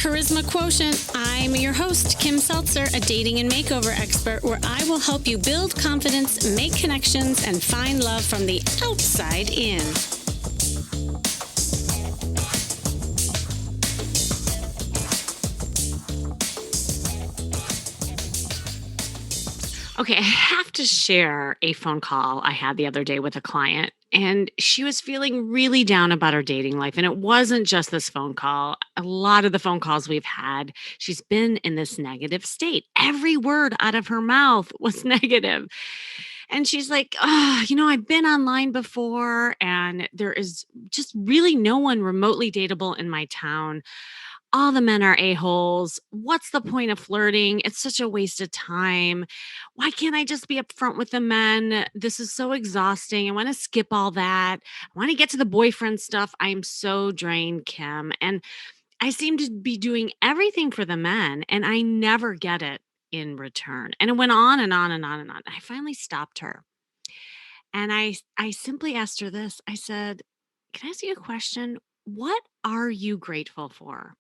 Charisma Quotient. I'm your host, Kim Seltzer, a dating and makeover expert, where I will help you build confidence, make connections, and find love from the outside in. Okay, I have to share a phone call I had the other day with a client, and she was feeling really down about her dating life. And it wasn't just this phone call. A lot of the phone calls we've had, she's been in this negative state. Every word out of her mouth was negative. And she's like, oh, I've been online before, and there is just really no one remotely dateable in my town. All the men are a-holes. What's the point of flirting? It's such a waste of time. Why can't I just be upfront with the men? This is so exhausting. I want to skip all that. I want to get to the boyfriend stuff. I'm so drained, Kim. And I seem to be doing everything for the men, and I never get it in return. And it went on and on and on and on. I finally stopped her. And I simply asked her this. I said, "Can I ask you a question? What are you grateful for?"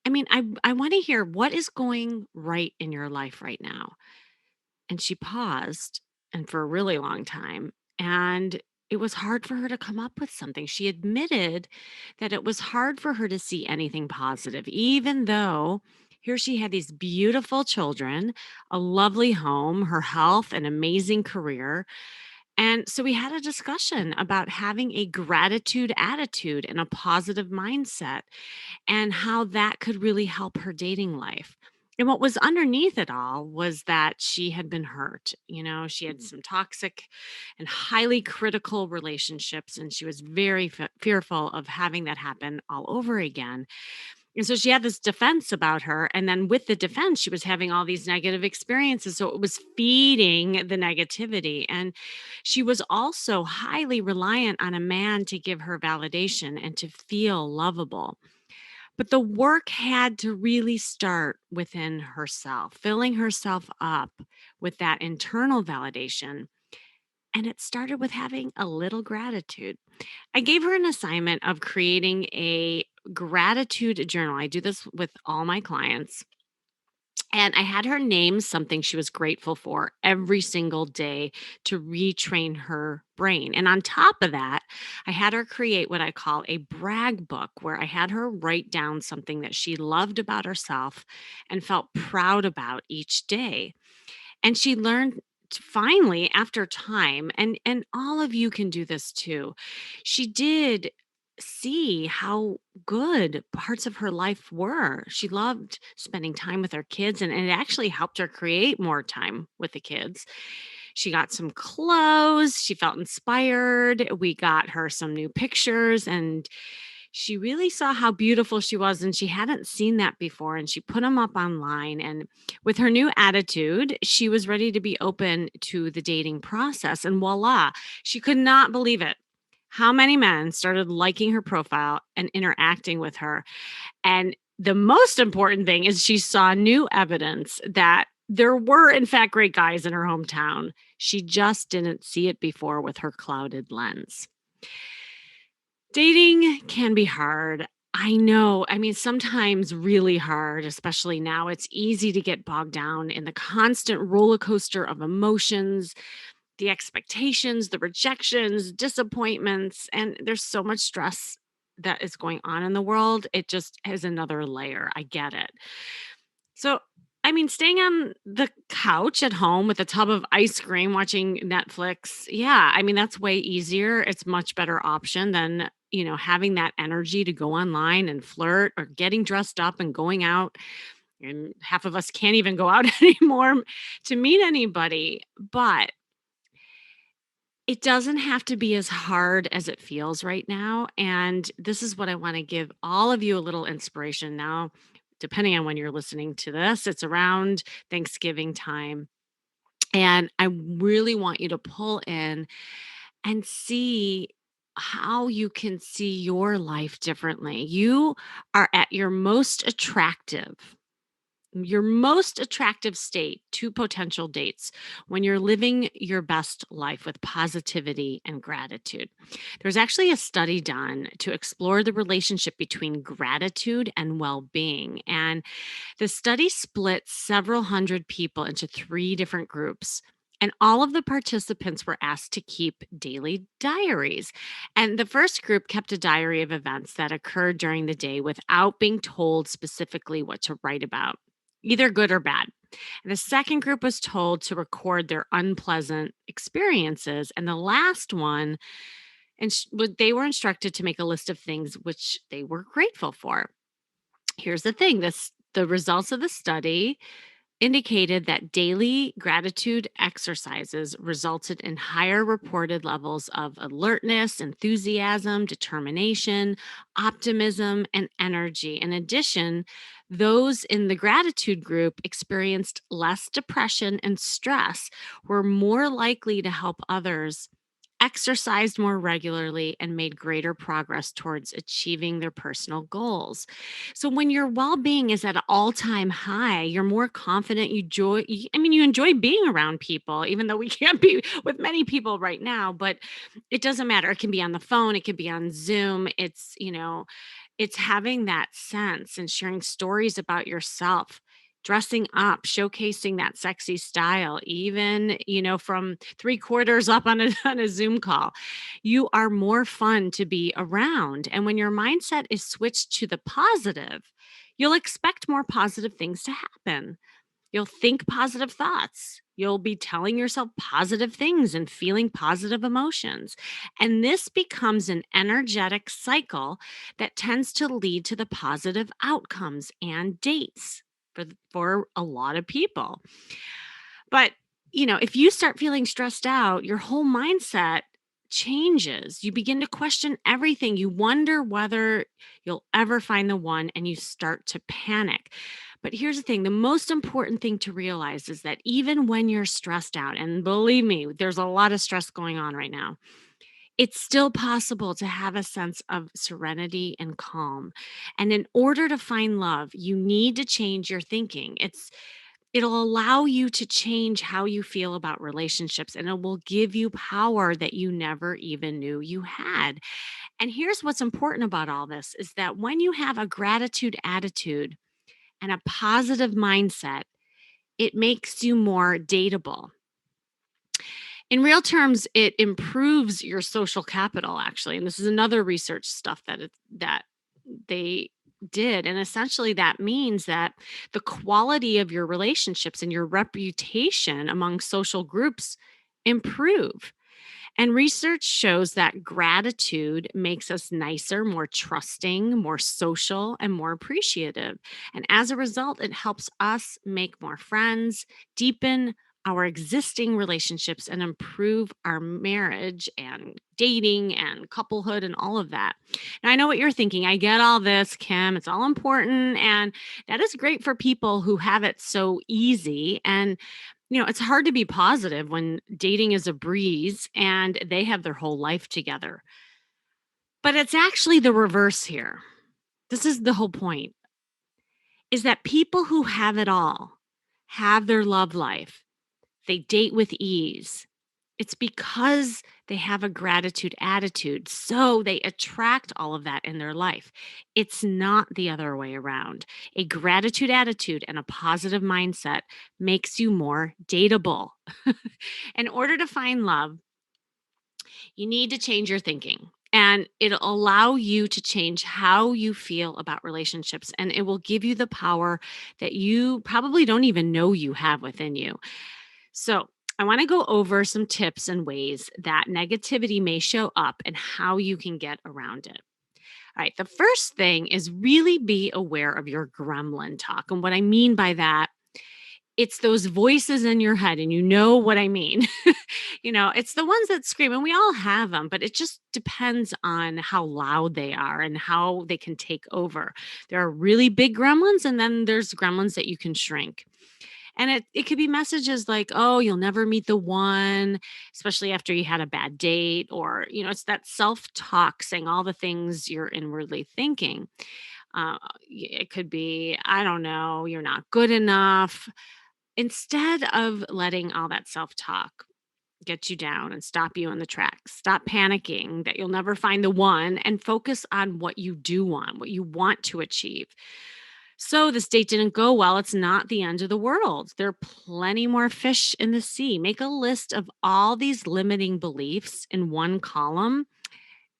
I want to hear what is going right in your life right now. And she paused and for a really long time. And it was hard for her to come up with something. She admitted that it was hard for her to see anything positive, even though here she had these beautiful children, a lovely home, her health, an amazing career. And so we had a discussion about having a gratitude attitude and a positive mindset and how that could really help her dating life. And what was underneath it all was that she had been hurt. She had some toxic and highly critical relationships, and she was very fearful of having that happen all over again. And so she had this defense about her. And then with the defense, she was having all these negative experiences. So it was feeding the negativity. And she was also highly reliant on a man to give her validation and to feel lovable. But the work had to really start within herself, filling herself up with that internal validation. And it started with having a little gratitude. I gave her an assignment of creating a gratitude journal. I do this with all my clients. And I had her name something she was grateful for every single day to retrain her brain. And on top of that, I had her create what I call a brag book, where I had her write down something that she loved about herself and felt proud about each day. And she learned finally after time, and all of you can do this too. She did see how good parts of her life were. She loved spending time with her kids, and it actually helped her create more time with the kids. She got some clothes, she felt inspired. We got her some new pictures, and she really saw how beautiful she was, and she hadn't seen that before, and she put them up online. And with her new attitude, she was ready to be open to the dating process, and voila, she could not believe it. How many men started liking her profile and interacting with her. And the most important thing is she saw new evidence that there were, in fact, great guys in her hometown. She just didn't see it before with her clouded lens. Dating can be hard. I know. Sometimes really hard, especially now. It's easy to get bogged down in the constant roller coaster of emotions, the expectations, the rejections, disappointments, and there's so much stress that is going on in the world. It just is another layer. I get it. So, staying on the couch at home with a tub of ice cream watching Netflix, yeah, that's way easier. It's much better option than, having that energy to go online and flirt or getting dressed up and going out. And half of us can't even go out anymore to meet anybody. But it doesn't have to be as hard as it feels right now. And this is what I want to give all of you a little inspiration now. Depending on when you're listening to this, it's around Thanksgiving time. And I really want you to pull in and see how you can see your life differently. You are at your most attractive your most attractive state to potential dates when you're living your best life with positivity and gratitude. There's actually a study done to explore the relationship between gratitude and well being. And the study split several hundred people into three different groups. And all of the participants were asked to keep daily diaries. And the first group kept a diary of events that occurred during the day without being told specifically what to write about, either good or bad. And the second group was told to record their unpleasant experiences. And the last one, they were instructed to make a list of things which they were grateful for. Here's the thing, the results of the study indicated that daily gratitude exercises resulted in higher reported levels of alertness, enthusiasm, determination, optimism, and energy. In addition, those in the gratitude group experienced less depression and stress, were more likely to help others, exercised more regularly, and made greater progress towards achieving their personal goals. So when your well-being is at an all-time high, you're more confident, you enjoy being around people, even though we can't be with many people right now, but it doesn't matter. It can be on the phone, it could be on Zoom. It's having that sense and sharing stories about yourself, dressing up, showcasing that sexy style, even, from three quarters up on a, on a Zoom call. You are more fun to be around. And when your mindset is switched to the positive, you'll expect more positive things to happen. You'll think positive thoughts. You'll be telling yourself positive things and feeling positive emotions. And this becomes an energetic cycle that tends to lead to the positive outcomes and dates for a lot of people. But, if you start feeling stressed out, your whole mindset changes. You begin to question everything. You wonder whether you'll ever find the one, and you start to panic. But here's the thing, the most important thing to realize is that even when you're stressed out, and believe me, there's a lot of stress going on right now, it's still possible to have a sense of serenity and calm. And in order to find love, you need to change your thinking. It'll allow you to change how you feel about relationships, and it will give you power that you never even knew you had. And here's what's important about all this is that when you have a gratitude attitude and a positive mindset, it makes you more dateable. In real terms, it improves your social capital, actually. And this is another research stuff that they did. And essentially, that means that the quality of your relationships and your reputation among social groups improve. And research shows that gratitude makes us nicer, more trusting, more social, and more appreciative. And as a result, it helps us make more friends, deepen our existing relationships, and improve our marriage and dating and couplehood and all of that. Now, I know what you're thinking. I get all this, Kim. It's all important. And that is great for people who have it so easy. And it's hard to be positive when dating is a breeze and they have their whole life together. But it's actually the reverse here. This is the whole point, is that people who have it all have their love life. They date with ease. It's because they have a gratitude attitude. So they attract all of that in their life. It's not the other way around. A gratitude attitude and a positive mindset makes you more dateable. In order to find love, you need to change your thinking. And it'll allow you to change how you feel about relationships. And it will give you the power that you probably don't even know you have within you. So, I want to go over some tips and ways that negativity may show up and how you can get around it. All right. The first thing is really be aware of your gremlin talk. And what I mean by that, it's those voices in your head, and you know what I mean. It's the ones that scream, and we all have them, but it just depends on how loud they are and how they can take over. There are really big gremlins, and then there's gremlins that you can shrink. And it could be messages like, oh, you'll never meet the one, especially after you had a bad date, or, it's that self talk saying all the things you're inwardly thinking. It could be, I don't know, you're not good enough. Instead of letting all that self talk get you down and stop you in the tracks, stop panicking that you'll never find the one and focus on what you do want, what you want to achieve. So this date didn't go well. It's not the end of the world. There are plenty more fish in the sea. Make a list of all these limiting beliefs in one column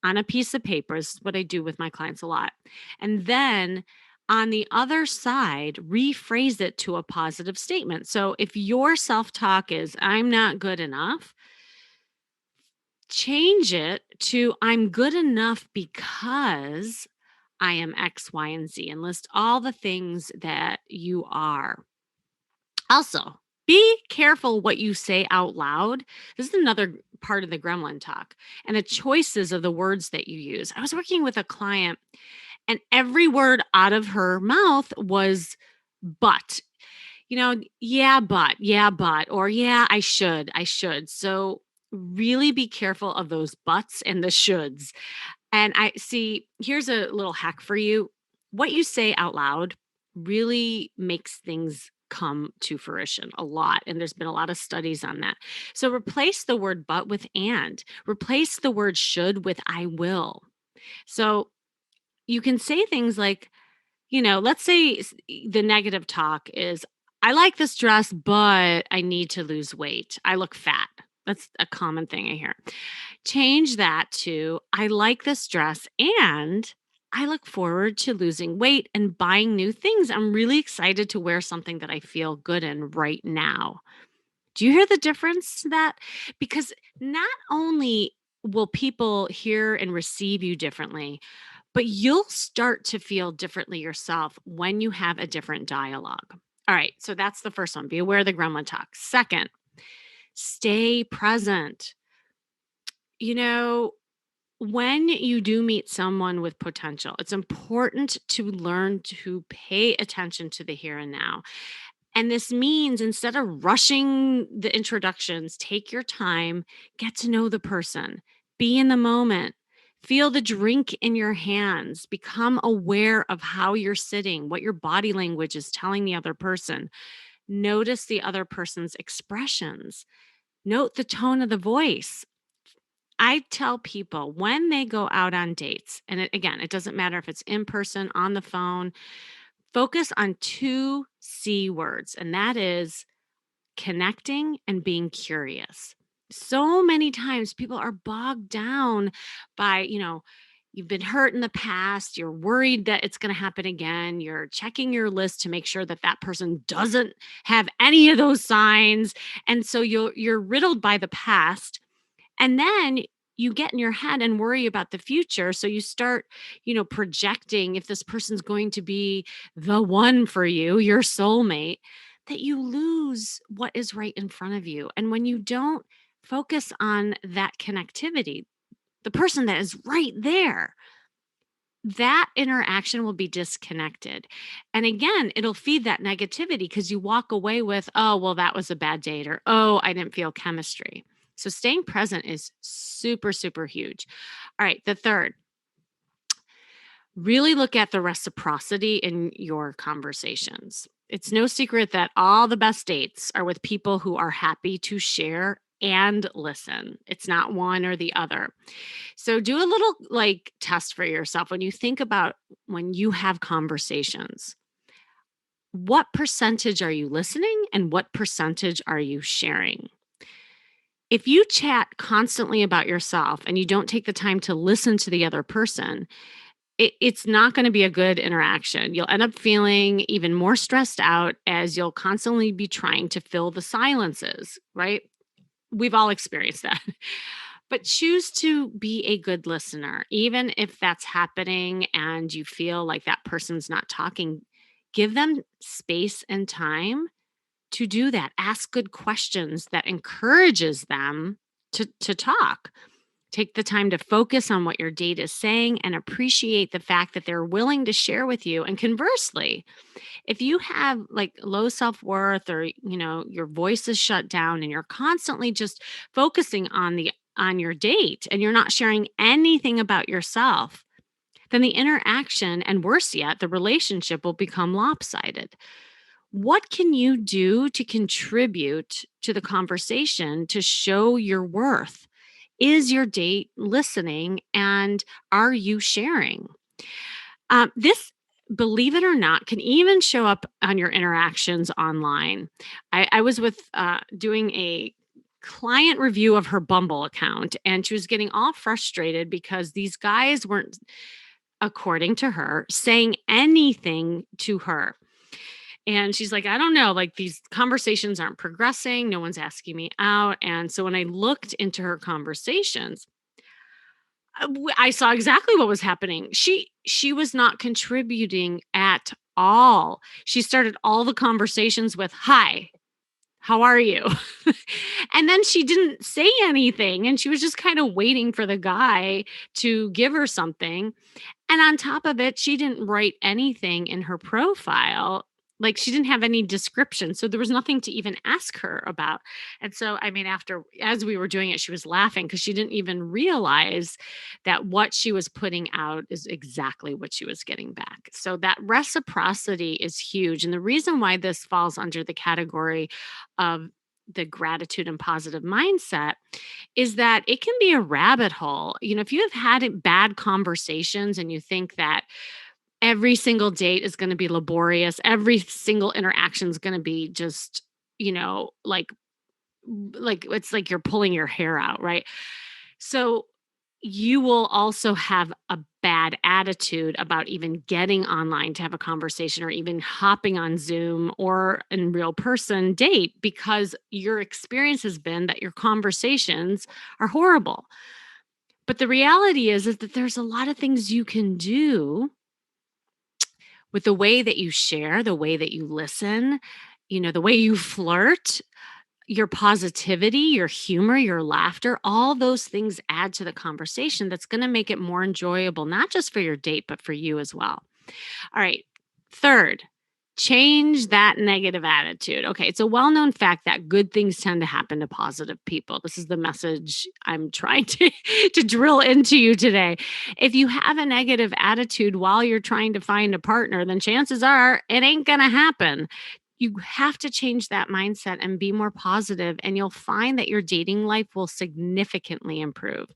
on a piece of paper. This is what I do with my clients a lot. And then on the other side, rephrase it to a positive statement. So if your self talk is, I'm not good enough, change it to, I'm good enough because I am X, Y, and Z, and list all the things that you are. Also, be careful what you say out loud. This is another part of the gremlin talk and the choices of the words that you use. I was working with a client, and every word out of her mouth was but. Yeah, but, or yeah, I should. So really be careful of those buts and the shoulds. And I see, here's a little hack for you. What you say out loud really makes things come to fruition a lot. And there's been a lot of studies on that. So replace the word but with and, replace the word should with I will. So you can say things like, let's say the negative talk is, I like this dress, but I need to lose weight. I look fat. That's a common thing I hear. Change that to, I like this dress and I look forward to losing weight and buying new things. I'm really excited to wear something that I feel good in right now. Do you hear the difference to that? Because not only will people hear and receive you differently, but you'll start to feel differently yourself when you have a different dialogue. All right, so that's the first one. Be aware of the gremlin talk. Second, stay present. You know, when you do meet someone with potential, it's important to learn to pay attention to the here and now. And this means instead of rushing the introductions, take your time, get to know the person, be in the moment, feel the drink in your hands, become aware of how you're sitting, what your body language is telling the other person. Notice the other person's expressions, note the tone of the voice. I tell people when they go out on dates, and again, it doesn't matter if it's in person, on the phone, focus on two C words, and that is connecting and being curious. So many times people are bogged down by, you've been hurt in the past, you're worried that it's going to happen again, you're checking your list to make sure that that person doesn't have any of those signs, and so you're riddled by the past, and then you get in your head and worry about the future. So you start, projecting if this person's going to be the one for you, your soulmate, that you lose what is right in front of you. And when you don't focus on that connectivity, the person that is right there, that interaction will be disconnected. And again, it'll feed that negativity because you walk away with, oh, well, that was a bad date, or, oh, I didn't feel chemistry. So staying present is super, super huge. All right. The third, really look at the reciprocity in your conversations. It's no secret that all the best dates are with people who are happy to share and listen. It's not one or the other. So do a little test for yourself when you think about when you have conversations. What percentage are you listening and what percentage are you sharing? If you chat constantly about yourself and you don't take the time to listen to the other person, it's not going to be a good interaction. You'll end up feeling even more stressed out as you'll constantly be trying to fill the silences, right? We've all experienced that. But choose to be a good listener, even if that's happening and you feel like that person's not talking. Give them space and time to do that. Ask good questions that encourages them to talk. Take the time to focus on what your date is saying and appreciate the fact that they're willing to share with you. And conversely, if you have low self-worth, or your voice is shut down and you're constantly just focusing on your date and you're not sharing anything about yourself, then the interaction, and worse yet, the relationship will become lopsided. What can you do to contribute to the conversation to show your worth? Is your date listening and are you sharing? This, believe it or not, can even show up on your interactions online. I was doing a client review of her Bumble account, and she was getting all frustrated because these guys weren't, according to her, saying anything to her. And she's like, I don't know, like these conversations aren't progressing. No one's asking me out. And so when I looked into her conversations, I saw exactly what was happening. She was not contributing at all. She started all the conversations with, "Hi, how are you?" And then she didn't say anything, and she was just kinda waiting for the guy to give her something. And on top of it, she didn't write anything in her profile. Like, she didn't have any description, so there was nothing to even ask her about. And so, I mean, after as we were doing it, she was laughing because she didn't even realize that what she was putting out is exactly what she was getting back. So that reciprocity is huge, and the reason why this falls under the category of the gratitude and positive mindset is that it can be a rabbit hole. If you have bad conversations and you think that every single date is going to be laborious, every single interaction is going to be just, like it's like you're pulling your hair out, right? So you will also have a bad attitude about even getting online to have a conversation or even hopping on Zoom or in real person date because your experience has been that your conversations are horrible. But the reality is that there's a lot of things you can do with the way that you share, the way that you listen, the way you flirt, your positivity, your humor, your laughter, all those things add to the conversation that's going to make it more enjoyable, not just for your date, but for you as well. All right. Third, change that negative attitude. Okay. It's a well known fact that good things tend to happen to positive people. This is the message I'm trying to drill into you today. If you have a negative attitude while you're trying to find a partner, then chances are it ain't going to happen. You have to change that mindset and be more positive, and you'll find that your dating life will significantly improve.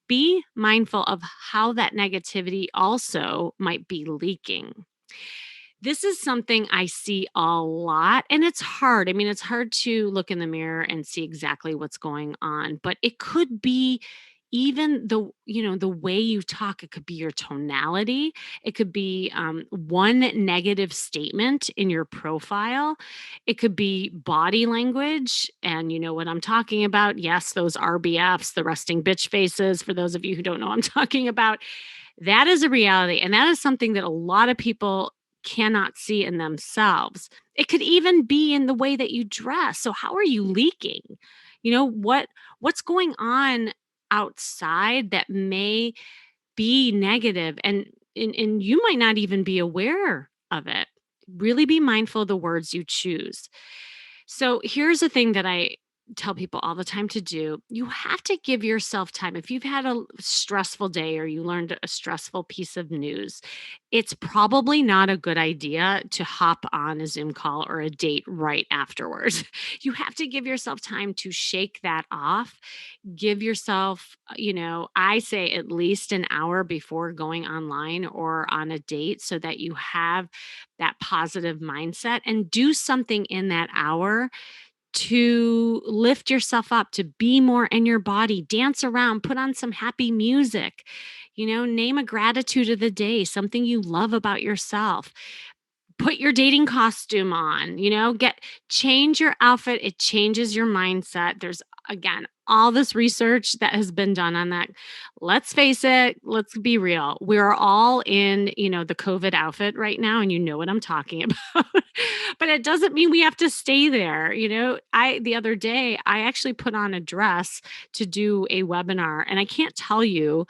Be mindful of how that negativity also might be leaking. This is something I see a lot, and it's hard. I mean, it's hard to look in the mirror and see exactly what's going on, but it could be even the way you talk. It could be your tonality. It could be one negative statement in your profile. It could be body language, and you know what I'm talking about. Yes, those RBFs, the resting bitch faces. For those of you who don't know what I'm talking about, that is a reality, and that is something that a lot of people cannot see in themselves. It could even be in the way that you dress. So how are you leaking? What's going on outside that may be negative, and you might not even be aware of it. Really be mindful of the words you choose. So here's the thing that I tell people all the time to do. You have to give yourself time. If you've had a stressful day or you learned a stressful piece of news, it's probably not a good idea to hop on a Zoom call or a date right afterwards. You have to give yourself time to shake that off. Give yourself, I say at least an hour before going online or on a date so that you have that positive mindset, and do something in that hour to lift yourself up, to be more in your body, dance around, put on some happy music, name a gratitude of the day, something you love about yourself. Put your dating costume on, change your outfit. It changes your mindset. There's, again, all this research that has been done on that. Let's face it, let's be real. We're all in, the COVID outfit right now, and you know what I'm talking about. But it doesn't mean we have to stay there. The other day, I actually put on a dress to do a webinar, and I can't tell you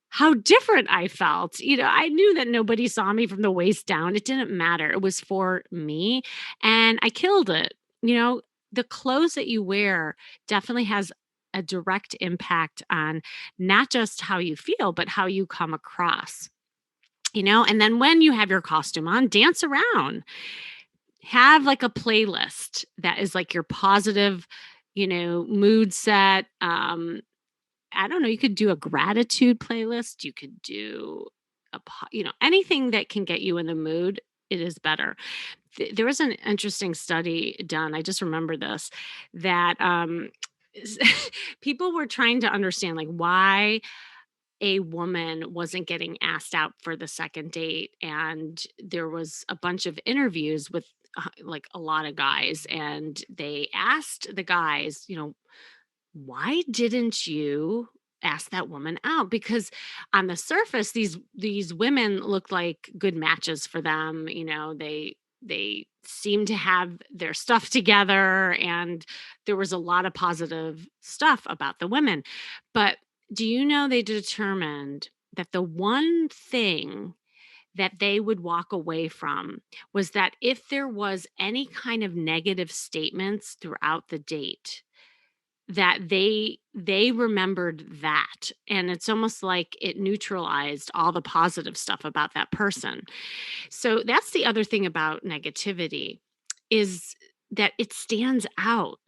how different I felt. I knew that nobody saw me from the waist down. It didn't matter. It was for me, and I killed it. The clothes that you wear definitely has a direct impact on not just how you feel, but how you come across. And then when you have your costume on, dance around. Have like a playlist that is like your positive, mood set. I don't know, you could do a gratitude playlist, you could do anything that can get you in the mood, it is better. There was an interesting study done, I just remember this, that, s people were trying to understand, like, why a woman wasn't getting asked out for the second date, and there was a bunch of interviews with, like, a lot of guys, and they asked the guys, why didn't you ask that woman out? Because on the surface, these women looked like good matches for them. They seemed to have their stuff together, and there was a lot of positive stuff about the women. But do you know they determined that the one thing that they would walk away from was that if there was any kind of negative statements throughout the date, that they remembered that, and it's almost like it neutralized all the positive stuff about that person. So that's the other thing about negativity, is that it stands out.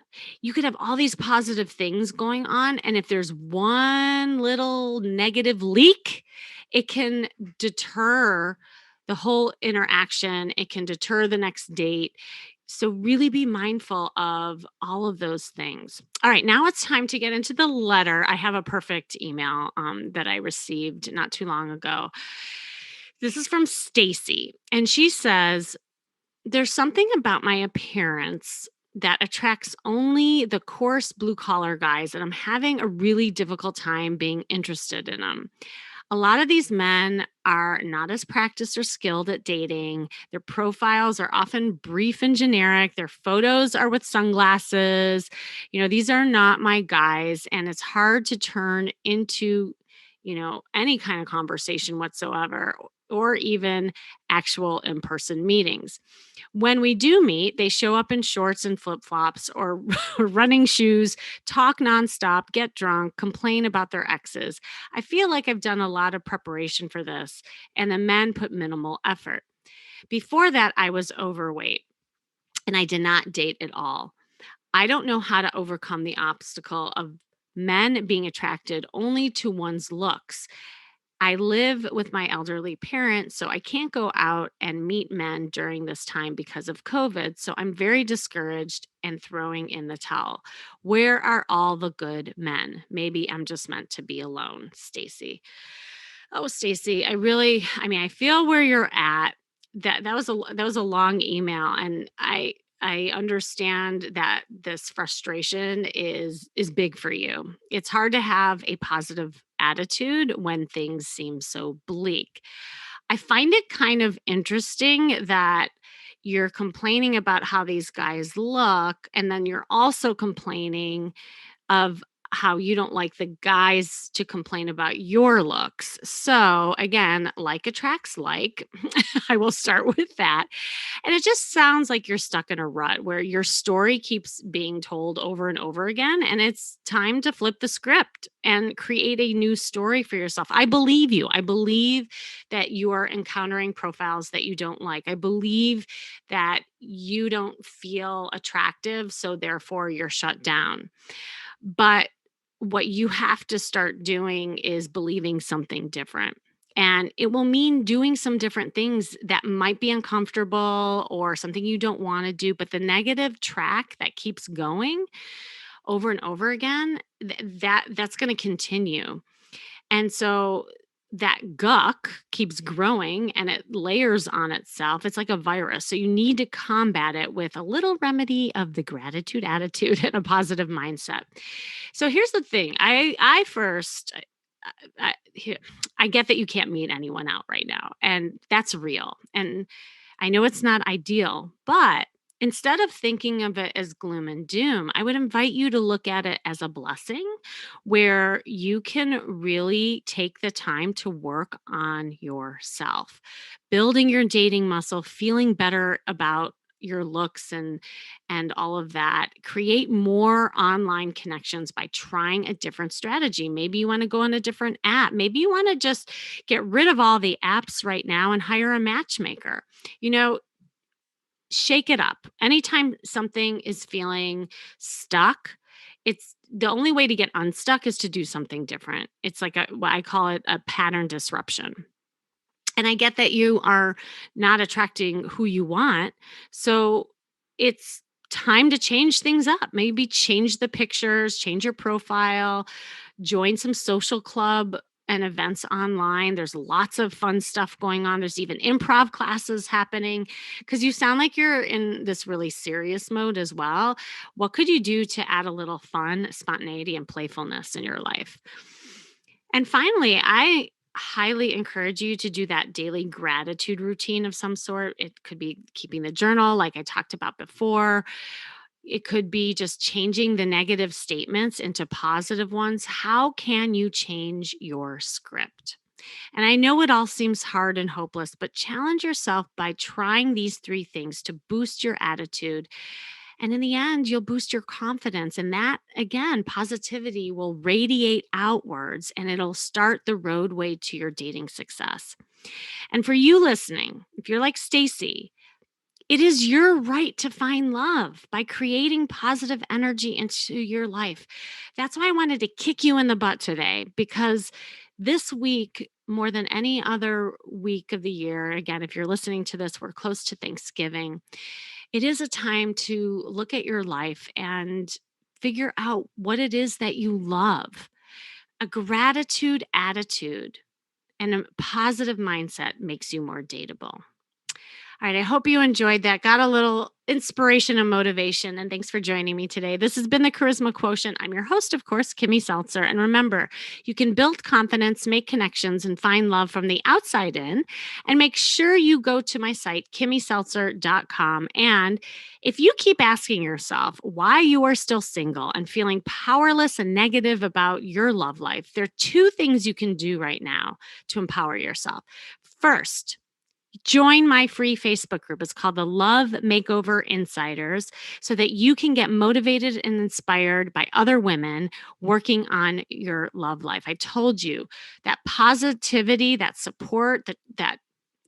You could have all these positive things going on, and if there's one little negative leak, it can deter the whole interaction. It can deter the next date. So really be mindful of all of those things. All right, now it's time to get into the letter. I have a perfect email that I received not too long ago. This is from Stacy, and she says, "There's something about my appearance that attracts only the coarse blue collar guys, and I'm having a really difficult time being interested in them. A lot of these men are not as practiced or skilled at dating. Their profiles are often brief and generic. Their photos are with sunglasses. These are not my guys, and it's hard to turn into, any kind of conversation whatsoever, or even actual in person meetings. When we do meet, they show up in shorts and flip flops or running shoes, talk nonstop, get drunk, complain about their exes. I feel like I've done a lot of preparation for this, and the men put minimal effort. Before that, I was overweight and I did not date at all. I don't know how to overcome the obstacle of men being attracted only to one's looks. I live with my elderly parents, so I can't go out and meet men during this time because of COVID. So I'm very discouraged and throwing in the towel. Where are all the good men? Maybe I'm just meant to be alone." Stacy. Oh, Stacy, I feel where you're at. That was a long email, and I understand that this frustration is big for you. It's hard to have a positive attitude when things seem so bleak. I find it kind of interesting that you're complaining about how these guys look, and then you're also complaining of how you don't like the guys to complain about your looks. So, again, like attracts like. I will start with that. And it just sounds like you're stuck in a rut where your story keeps being told over and over again. And it's time to flip the script and create a new story for yourself. I believe you. I believe that you are encountering profiles that you don't like. I believe that you don't feel attractive. So, therefore, you're shut down. But what you have to start doing is believing something different. And it will mean doing some different things that might be uncomfortable or something you don't want to do. But the negative track that keeps going over and over again, that's going to continue. And so that guck keeps growing and it layers on itself. It's like a virus. So you need to combat it with a little remedy of the gratitude attitude and a positive mindset. So here's the thing. I first here, I get that you can't meet anyone out right now, and that's real. And I know it's not ideal, but instead of thinking of it as gloom and doom, I would invite you to look at it as a blessing where you can really take the time to work on yourself, building your dating muscle, feeling better about your looks and all of that. Create more online connections by trying a different strategy. Maybe you want to go on a different app. Maybe you want to just get rid of all the apps right now and hire a matchmaker. You know, shake it up. Anytime something is feeling stuck, it's the only way to get unstuck is to do something different. It's like what I call it a pattern disruption. And I get that you are not attracting who you want. So it's time to change things up. Maybe change the pictures, change your profile, join some social club and events online. There's lots of fun stuff going on. There's even improv classes happening because you sound like you're in this really serious mode as well. What could you do to add a little fun, spontaneity, and playfulness in your life? And finally, I highly encourage you to do that daily gratitude routine of some sort. It could be keeping the journal, like I talked about before. It could be just changing the negative statements into positive ones. How can you change your script? And I know it all seems hard and hopeless, but challenge yourself by trying these three things to boost your attitude. And in the end, you'll boost your confidence. And that, again, positivity will radiate outwards and it'll start the roadway to your dating success. And for you listening, if you're like Stacy, it is your right to find love by creating positive energy into your life. That's why I wanted to kick you in the butt today, because this week, more than any other week of the year, again, if you're listening to this, we're close to Thanksgiving. It is a time to look at your life and figure out what it is that you love. A gratitude attitude and a positive mindset makes you more dateable. All right. I hope you enjoyed that. Got a little inspiration and motivation. And thanks for joining me today. This has been the Charisma Quotient. I'm your host, of course, Kimmy Seltzer. And remember, you can build confidence, make connections, and find love from the outside in. And make sure you go to my site, kimmyseltzer.com. And if you keep asking yourself why you are still single and feeling powerless and negative about your love life, there are two things you can do right now to empower yourself. First, join my free Facebook group. It's called the Love Makeover Insiders so that you can get motivated and inspired by other women working on your love life. I told you that positivity, that support, that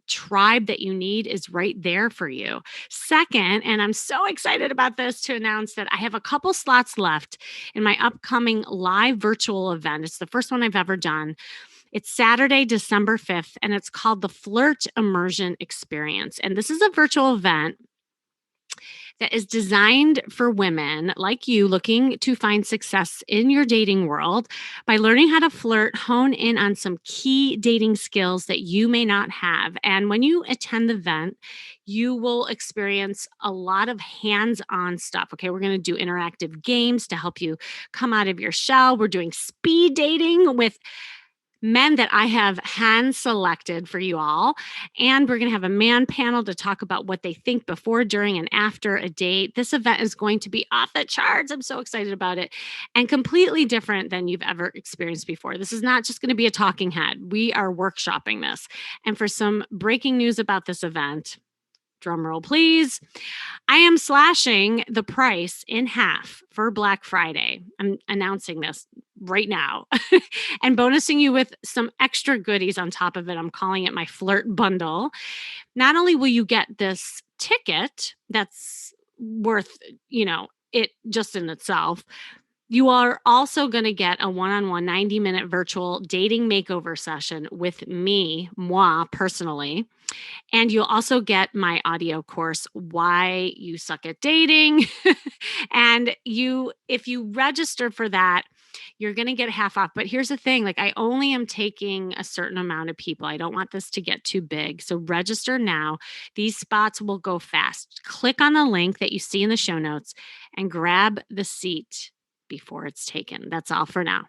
tribe that you need is right there for you. Second, and I'm so excited about this to announce that I have a couple slots left in my upcoming live virtual event. It's the first one I've ever done. It's Saturday, December 5th, and it's called the Flirt Immersion Experience. And this is a virtual event that is designed for women like you looking to find success in your dating world by learning how to flirt, hone in on some key dating skills that you may not have. And when you attend the event, you will experience a lot of hands-on stuff. Okay, we're going to do interactive games to help you come out of your shell. We're doing speed dating with men that I have hand selected for you all. And we're going to have a man panel to talk about what they think before, during, and after a date. This event is going to be off the charts. I'm so excited about it and completely different than you've ever experienced before. This is not just going to be a talking head. We are workshopping this. And for some breaking news about this event, drum roll, please. I am slashing the price in half for Black Friday. I'm announcing this right now and bonusing you with some extra goodies on top of it. I'm calling it my flirt bundle. Not only will you get this ticket that's worth, it just in itself, you are also going to get a one-on-one 90-minute virtual dating makeover session with moi personally. And you'll also get my audio course, Why You Suck at Dating. And if you register for that, you're going to get half off. But here's the thing, like I only am taking a certain amount of people. I don't want this to get too big. So register now. These spots will go fast. Click on the link that you see in the show notes and grab the seat before it's taken. That's all for now.